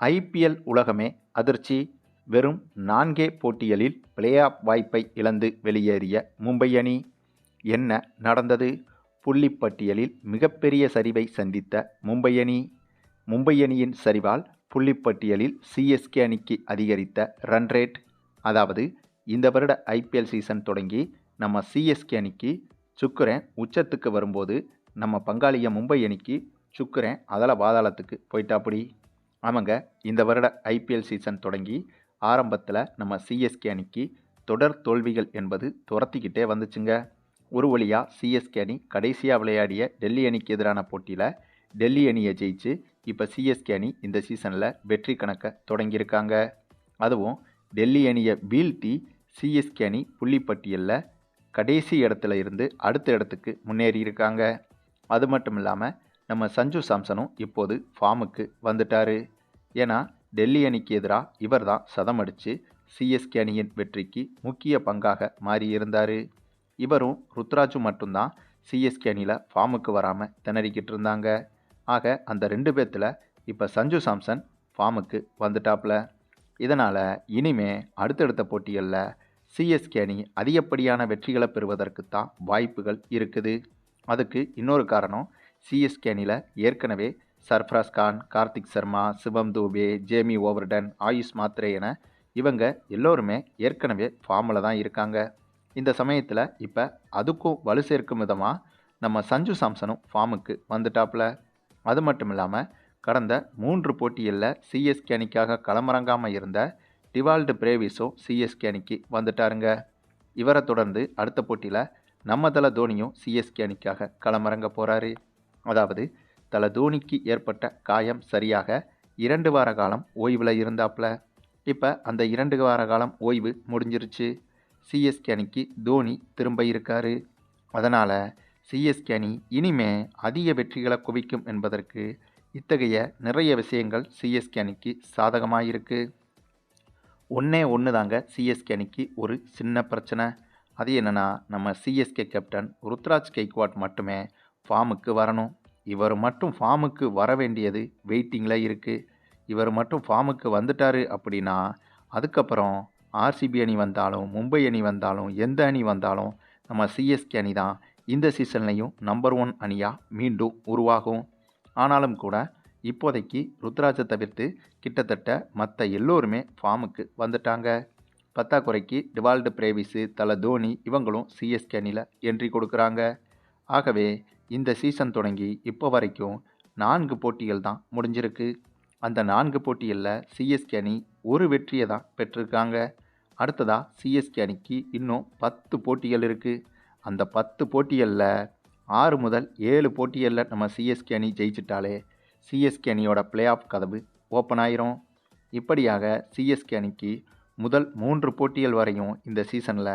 IPL உலகமே அதிர்ச்சி. வெறும் 4 போட்டிகளில் பிளே ஆஃப் வாய்ப்பை இழந்து வெளியேறிய மும்பை அணி. என்ன நடந்தது? புள்ளிப்பட்டியலில் மிகப்பெரிய சரிவை சந்தித்த மும்பை அணி. மும்பை அணியின் சரிவால் புள்ளிப்பட்டியலில் சிஎஸ்கே அணிக்கு அதிகரித்த ரன் ரேட். அதாவது இந்த வருட ஐபிஎல் சீசன் தொடங்கி நம்ம சிஎஸ்கே அணிக்கு சுக்கிரன் உச்சத்துக்கு வரும்போது நம்ம பங்காளிய மும்பை அணிக்கு சுக்கிரன் அதல பாதாளத்துக்கு போயிட்டாப்படி. ஆமாங்க, இந்த வருட ஐபிஎல் சீசன் தொடங்கி ஆரம்பத்தில் நம்ம சிஎஸ்கே அணிக்கு தொடர் தோல்விகள் என்பது துரத்திக்கிட்டே வந்துச்சுங்க. ஒரு வழியாக சிஎஸ்கே அணி கடைசியாக விளையாடிய டெல்லி அணிக்கு எதிரான போட்டியில் டெல்லி அணியை ஜெயிச்சு இப்போ சிஎஸ்கே அணி இந்த சீசனில் வெற்றி கணக்கை தொடங்கியிருக்காங்க. அதுவும் டெல்லி அணியை வீழ்த்தி சிஎஸ்கே அணி புள்ளிப்பட்டியலில் கடைசி இடத்துல இருந்து அடுத்த இடத்துக்கு முன்னேறியிருக்காங்க. அது மட்டும் இல்லாமல் நம்ம சஞ்சு சாம்சனும் இப்போது ஃபார்முக்கு வந்துட்டார். ஏன்னா டெல்லி அணிக்கு எதிராக இவர் தான் சதம் அடித்து சிஎஸ்கே அணியின் வெற்றிக்கு முக்கிய பங்காக மாறியிருந்தார். இவரும் ருத்ராஜும் மட்டும்தான் சிஎஸ்கே அணியில் ஃபார்முக்கு வராமல் திணறிக்கிட்டு இருந்தாங்க. ஆக அந்த 2 பேர்த்தில் இப்போ சஞ்சு சாம்சன் ஃபார்முக்கு வந்துட்டாப்புல. இதனால் இனிமே அடுத்தடுத்த போட்டிகளில் சிஎஸ்கே அணி அதிகப்படியான வெற்றிகளை பெறுவதற்கு தான் வாய்ப்புகள் இருக்குது. அதுக்கு இன்னொரு காரணம், சிஎஸ்கே அணியில் ஏற்கனவே சர்ஃப்ராஸ் கான், கார்த்திக் சர்மா, சிவம் தூபே, ஜேமி ஓவர்டன், ஆயுஷ் மாத்ரே என இவங்க எல்லோருமே ஏற்கனவே ஃபார்மில் தான் இருக்காங்க. இந்த சமயத்தில் இப்போ அதுக்கும் வலு சேர்க்கும் விதமாக நம்ம சஞ்சு சாம்சனும் ஃபார்முக்கு வந்துட்டாப்புல. அது மட்டும் இல்லாமல் கடந்த 3 போட்டிகளில் சிஎஸ்கே அணிக்காக களமிறங்காமல் இருந்த டிவால்டு பிரேவிஸும் சிஎஸ்கே அணிக்கு வந்துட்டாருங்க. இவரை தொடர்ந்து அடுத்த போட்டியில் நம்ம தல தோனியும் சிஎஸ்கே அணிக்காக களமிறங்க போகிறாரு. அதாவது தல தோனிக்கு ஏற்பட்ட காயம் சரியாக 2 வார காலம் ஓய்வில் இருந்தாப்புல. இப்போ அந்த 2 வார காலம் ஓய்வு முடிஞ்சிருச்சு. சிஎஸ்கே அணிக்கு தோனி திரும்ப இருக்காரு. அதனால் சிஎஸ்கே அணி இனிமே அதிக வெற்றிகளை குவிக்கும் என்பதற்கு இத்தகைய நிறைய விஷயங்கள் சிஎஸ்கே அணிக்கு சாதகமாக இருக்குது. ஒன்று தாங்க சிஎஸ்கே அணிக்கு ஒரு சின்ன பிரச்சனை. அது என்னென்னா, நம்ம சிஎஸ்கே கேப்டன் ருத்ராஜ் கெய்க்வாட் மட்டுமே ஃபார்முக்கு வரணும். இவர் மட்டும் ஃபார்முக்கு வர வேண்டியது வெயிட்டிங்கில் இருக்குது. இவர் மட்டும் ஃபார்முக்கு வந்துட்டார் அப்படின்னா அதுக்கப்புறம் ஆர்சிபி அணி வந்தாலும் மும்பை அணி வந்தாலும் எந்த அணி வந்தாலும் நம்ம சிஎஸ்கே அணி தான் இந்த சீசன்லையும் நம்பர் 1 அணியாக மீண்டும் உருவாகும். ஆனாலும் கூட இப்போதைக்கு ருத்ராஜை தவிர்த்து கிட்டத்தட்ட மற்ற எல்லோருமே ஃபார்முக்கு வந்துட்டாங்க. பத்தாக்குறைக்கு டிவால்டு பிரேவிஸு, தல தோனி இவங்களும் சிஎஸ்கே அணியில் என்ட்ரி கொடுக்குறாங்க. ஆகவே இந்த சீசன் தொடங்கி இப்போ வரைக்கும் 4 போட்டிகள் தான் முடிஞ்சிருக்கு. அந்த 4 போட்டிகளில் சிஎஸ்கே அணி ஒரு வெற்றியை தான் பெற்றிருக்காங்க. அடுத்ததாக சிஎஸ்கே அணிக்கு இன்னும் 10 போட்டிகள் இருக்குது. அந்த 10 போட்டிகளில் 6 முதல் 7 போட்டிகளில் நம்ம சிஎஸ்கே அணி ஜெயிச்சிட்டாலே சிஎஸ்கே அணியோட பிளே ஆஃப் கதவு ஓப்பன் ஆயிரும். இப்படியாக சிஎஸ்கே அணிக்கு முதல் 3 போட்டிகள் வரையும் இந்த சீசனில்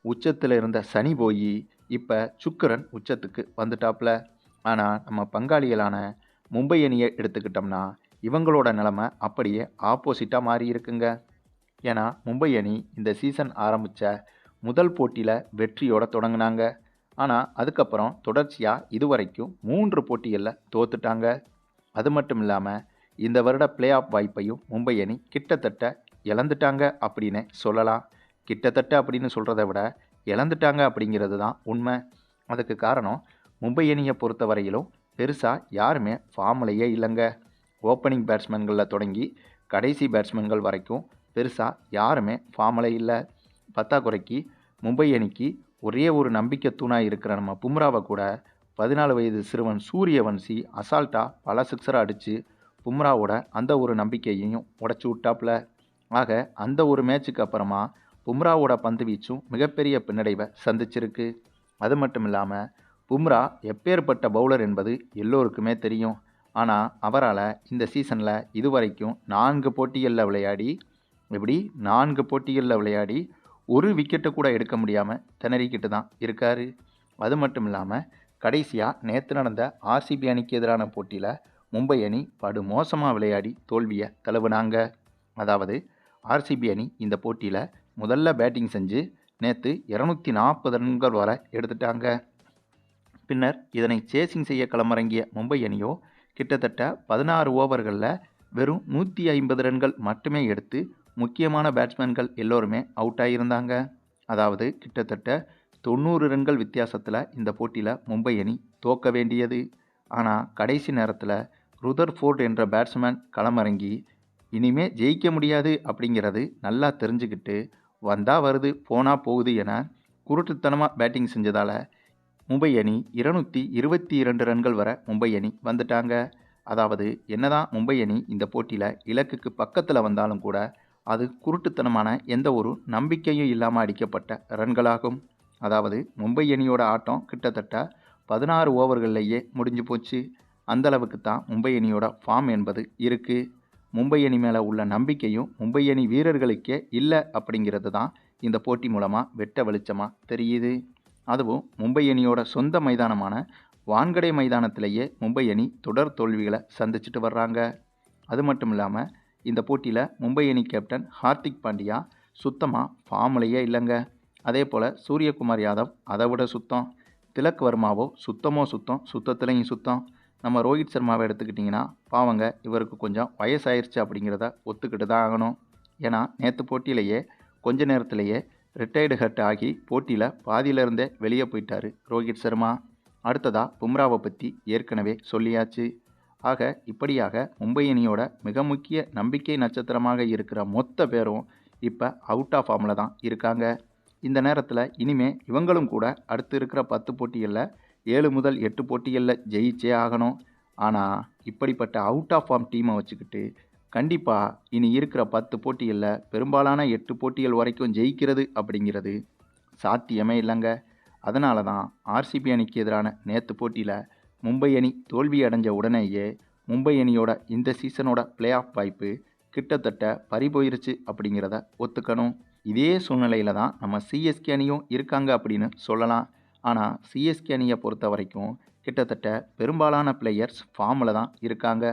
உச்சத்தில் இருந்த சனி போய் இப்போ சுக்கிரன் உச்சத்துக்கு வந்துட்டாப்புல. ஆனால் நம்ம பங்காளிகளான மும்பை அணியை எடுத்துக்கிட்டோம்னா இவங்களோட நிலைமை அப்படியே ஆப்போசிட்டாக மாறி இருக்குங்க. ஏன்னா மும்பை அணி இந்த சீசன் ஆரம்பித்த முதல் போட்டியில் வெற்றியோடு தொடங்கினாங்க. ஆனால் அதுக்கப்புறம் தொடர்ச்சியாக இதுவரைக்கும் 3 போட்டிகளில் தோத்துட்டாங்க. அது மட்டும் இல்லாமல் இந்த வருட பிளே ஆஃப் வாய்ப்பையும் மும்பை அணி கிட்டத்தட்ட இழந்துட்டாங்க அப்படின்னு சொல்லலாம். கிட்டத்தட்ட அப்படின்னு சொல்கிறத விட இழந்துட்டாங்க அப்படிங்கிறது தான் உண்மை. அதுக்கு காரணம், மும்பை அணியை பொறுத்த வரையிலும் பெருசாக யாருமே ஃபார்ம்லையே இல்லைங்க. ஓப்பனிங் பேட்ஸ்மேன்களில் தொடங்கி கடைசி பேட்ஸ்மேன்கள் வரைக்கும் பெருசாக யாருமே ஃபார்மில் இல்லை. பத்தாக்குறைக்கு மும்பை அணிக்கு ஒரே ஒரு நம்பிக்கை தூணாக இருக்கிற நம்ம பும்ராவை கூட 14 வயது சிறுவன் சூரியவன்சி அசால்ட்டாக பல சிக்ஸரை அடித்து பும்ராவோட அந்த ஒரு நம்பிக்கையையும் உடச்சி விட்டாப்புல. ஆக அந்த ஒரு மேட்சுக்கு அப்புறமா பும்ராவோட பந்து வீச்சும் மிகப்பெரிய பின்னடைவை சந்திச்சிருக்கு. அது மட்டும் இல்லாமல் பும்ரா எப்பேற்பட்ட பவுலர் என்பது எல்லோருக்குமே தெரியும். ஆனால் அவரால் இந்த சீசனில் இதுவரைக்கும் 4 போட்டிகளில் விளையாடி ஒரு விக்கெட்டை கூட எடுக்க முடியாமல் திணறிக்கிட்டு தான் இருக்கார். அது மட்டும் இல்லாமல் கடைசியாக நேற்று நடந்த ஆர்சிபி அணிக்கு எதிரான போட்டியில் மும்பை அணி படு மோசமாக விளையாடி தோல்வியை தழுவினாங்க. அதாவது ஆர்சிபி அணி இந்த போட்டியில் முதல்ல பேட்டிங் செஞ்சு நேற்று 240 ரன்கள் வரை எடுத்துட்டாங்க. பின்னர் இதனை சேசிங் செய்ய களமிறங்கிய மும்பை அணியோ கிட்டத்தட்ட 16 ஓவர்களில் வெறும் 150 ரன்கள் மட்டுமே எடுத்து முக்கியமான பேட்ஸ்மேன்கள் எல்லோருமே அவுட் ஆகியிருந்தாங்க. அதாவது கிட்டத்தட்ட 90 ரன்கள் வித்தியாசத்தில் இந்த போட்டியில் மும்பை அணி தோக்க வேண்டியது. ஆனால் கடைசி நேரத்தில் ருதர்ஃபோர்ட் என்ற பேட்ஸ்மேன் களமிறங்கி இனிமே ஜெயிக்க முடியாது அப்படிங்கிறது நல்லா தெரிஞ்சுக்கிட்டு வந்தா வருது போனா போகுது என குருட்டுத்தனமாக பேட்டிங் செஞ்சதால் மும்பை அணி 222 ரன்கள் வர மும்பை அணி வந்துட்டாங்க. அதாவது என்னதான் மும்பை அணி இந்த போட்டியில் இலக்குக்கு பக்கத்தில் வந்தாலும் கூட அது குருட்டுத்தனமான எந்த ஒரு நம்பிக்கையும் இல்லாமல் அடிக்கப்பட்ட ரன்களாகும். அதாவது மும்பை அணியோட ஆட்டம் கிட்டத்தட்ட 16 ஓவர்கள்லேயே முடிஞ்சு போச்சு. அந்தளவுக்கு தான் மும்பை அணியோட ஃபார்ம் என்பது இருக்குது. மும்பை அணி மேலே உள்ள நம்பிக்கையும் மும்பை அணி வீரர்களுக்கே இல்லை அப்படிங்கிறது தான் இந்த போட்டி மூலமாக வெட்ட வெளிச்சமாக தெரியுது. அதுவும் மும்பை அணியோட சொந்த மைதானமான வான்கடே மைதானத்திலேயே மும்பை அணி தொடர் தோல்விகளை சந்திச்சுட்டு வர்றாங்க. அது மட்டும் இல்லாமல் இந்த போட்டியில் மும்பை அணி கேப்டன் ஹார்திக் பாண்டியா சுத்தமாக ஃபார்ம்லேயே இல்லைங்க. அதே போல் சூரியகுமார் யாதவ் அதை விட சுத்தம். திலக் வர்மாவோ சுத்தமோ சுத்தம், சுத்தத்துலேயும் சுத்தம். நம்ம ரோஹித் சர்மாவை எடுத்துக்கிட்டிங்கன்னா பாவங்க, இவருக்கு கொஞ்சம் வயசாயிருச்சு அப்படிங்கிறத ஒத்துக்கிட்டு தான் ஆகணும். ஏன்னா நேற்று போட்டியிலேயே கொஞ்ச நேரத்திலேயே ரிட்டையர்டு ஹர்ட் ஆகி போட்டியில் பாதியிலிருந்தே வெளியே போயிட்டார் ரோஹித் சர்மா. அடுத்ததாக பும்ராவை பற்றி ஏற்கனவே சொல்லியாச்சு. ஆக இப்படியாக மும்பை அணியோட மிக முக்கிய நம்பிக்கை நட்சத்திரமாக இருக்கிற மொத்த பேரும் இப்போ அவுட் ஆஃப் ஃபார்மில் தான் இருக்காங்க. இந்த நேரத்தில் இனிமே இவங்களும் கூட அடுத்து இருக்கிற 10 போட்டிகளில் 7 முதல் 8 போட்டிகளில் ஜெயிச்சே ஆகணும். ஆனால் இப்படிப்பட்ட அவுட் ஆஃப் ஃபார்ம் டீமை வச்சுக்கிட்டு கண்டிப்பாக இனி இருக்கிற 10 போட்டிகளில் பெரும்பாலான 8 போட்டிகள் வரைக்கும் ஜெயிக்கிறது அப்படிங்கிறது சாத்தியமே இல்லைங்க. அதனால தான் ஆர்சிபி அணிக்கு எதிரான நேற்று போட்டியில் மும்பை அணி தோல்வி அடைஞ்ச உடனேயே மும்பை அணியோட இந்த சீசனோட பிளே ஆஃப் வாய்ப்பு கிட்டத்தட்ட பறிபோயிருச்சு அப்படிங்கிறத ஒத்துக்கணும். இதே சூழ்நிலையில் தான் நம்ம சிஎஸ்கே அணியும் இருக்காங்க அப்படின்னு சொல்லலாம். ஆனால் சிஎஸ்கே அணியை பொறுத்த வரைக்கும் கிட்டத்தட்ட பெரும்பாலான பிளேயர்ஸ் ஃபார்மில் தான் இருக்காங்க,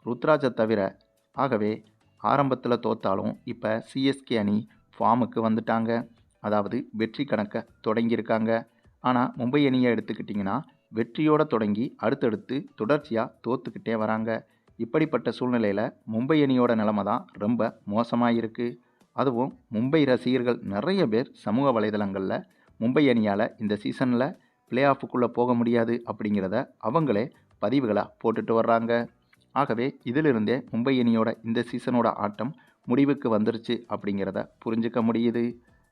ருத்ராஜை தவிர. ஆகவே ஆரம்பத்தில் தோத்தாலும் இப்போ சிஎஸ்கே அணி ஃபார்முக்கு வந்துட்டாங்க. அதாவது வெற்றி கணக்கை தொடங்கியிருக்காங்க. ஆனால் மும்பை அணியை எடுத்துக்கிட்டிங்கன்னா வெற்றியோடு தொடங்கி அடுத்தடுத்து தொடர்ச்சியாக தோத்துக்கிட்டே வராங்க. இப்படிப்பட்ட சூழ்நிலையில் மும்பை அணியோட நிலைமை தான் ரொம்ப மோசமாக இருக்குது. அதுவும் மும்பை ரசிகர்கள் நிறைய பேர் சமூக வலைதளங்களில் மும்பை அணியால் இந்த சீசனில் பிளே ஆஃபுக்குள்ளே போக முடியாது அப்படிங்கிறத அவங்களே பதிவுகளாக போட்டுட்டு வர்றாங்க. ஆகவே இதிலிருந்தே மும்பை அணியோட இந்த சீசனோட ஆட்டம் முடிவுக்கு வந்துருச்சு அப்படிங்கிறத புரிஞ்சிக்க முடியுது.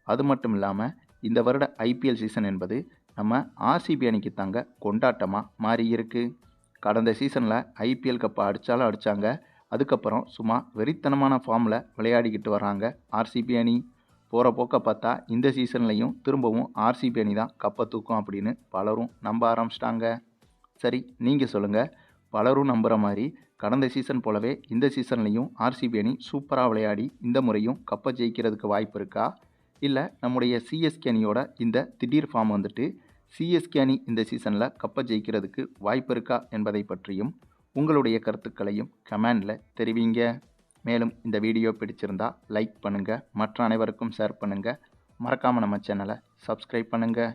அது மட்டும் இல்லாமல் இந்த வருட ஐபிஎல் சீசன் என்பது நம்ம ஆர்சிபி அணிக்கு தாங்க கொண்டாட்டமாக மாறி இருக்கு. கடந்த சீசனில் ஐபிஎல் கப்பை அடித்தாலும் அடித்தாங்க. அதுக்கப்புறம் சும்மா வெறித்தனமான ஃபார்மில் விளையாடிக்கிட்டு வராங்க ஆர்சிபி அணி. போகிற போக்க பார்த்தா இந்த சீசன்லையும் திரும்பவும் ஆர்சிபி அணி தான் கப்பை தூக்கும் அப்படின்னு பலரும் நம்ப ஆரம்பிச்சிட்டாங்க. சரி, நீங்கள் சொல்லுங்கள், பலரும் நம்புகிற மாதிரி கடந்த சீசன் போலவே இந்த சீசன்லையும் ஆர்சிபி அணி சூப்பராக விளையாடி இந்த முறையும் கப்பை ஜெயிக்கிறதுக்கு வாய்ப்பு இருக்கா? இல்லை நம்முடைய சிஎஸ்கே அணியோட இந்த திடீர் ஃபார்ம் வந்துட்டு சிஎஸ்கே அணி இந்த சீசனில் கப்பை ஜெயிக்கிறதுக்கு வாய்ப்பு இருக்கா என்பதை பற்றியும் உங்களுடைய கருத்துக்களையும் கமெண்டில் தெரிவிங்க. மேலும் இந்த வீடியோ பிடிச்சிருந்தா லைக் பண்ணுங்கள், மற்ற அனைவருக்கும் ஷேர் பண்ணுங்கள், மறக்காமல் நம்ம சேனலை சப்ஸ்கிரைப் பண்ணுங்கள்.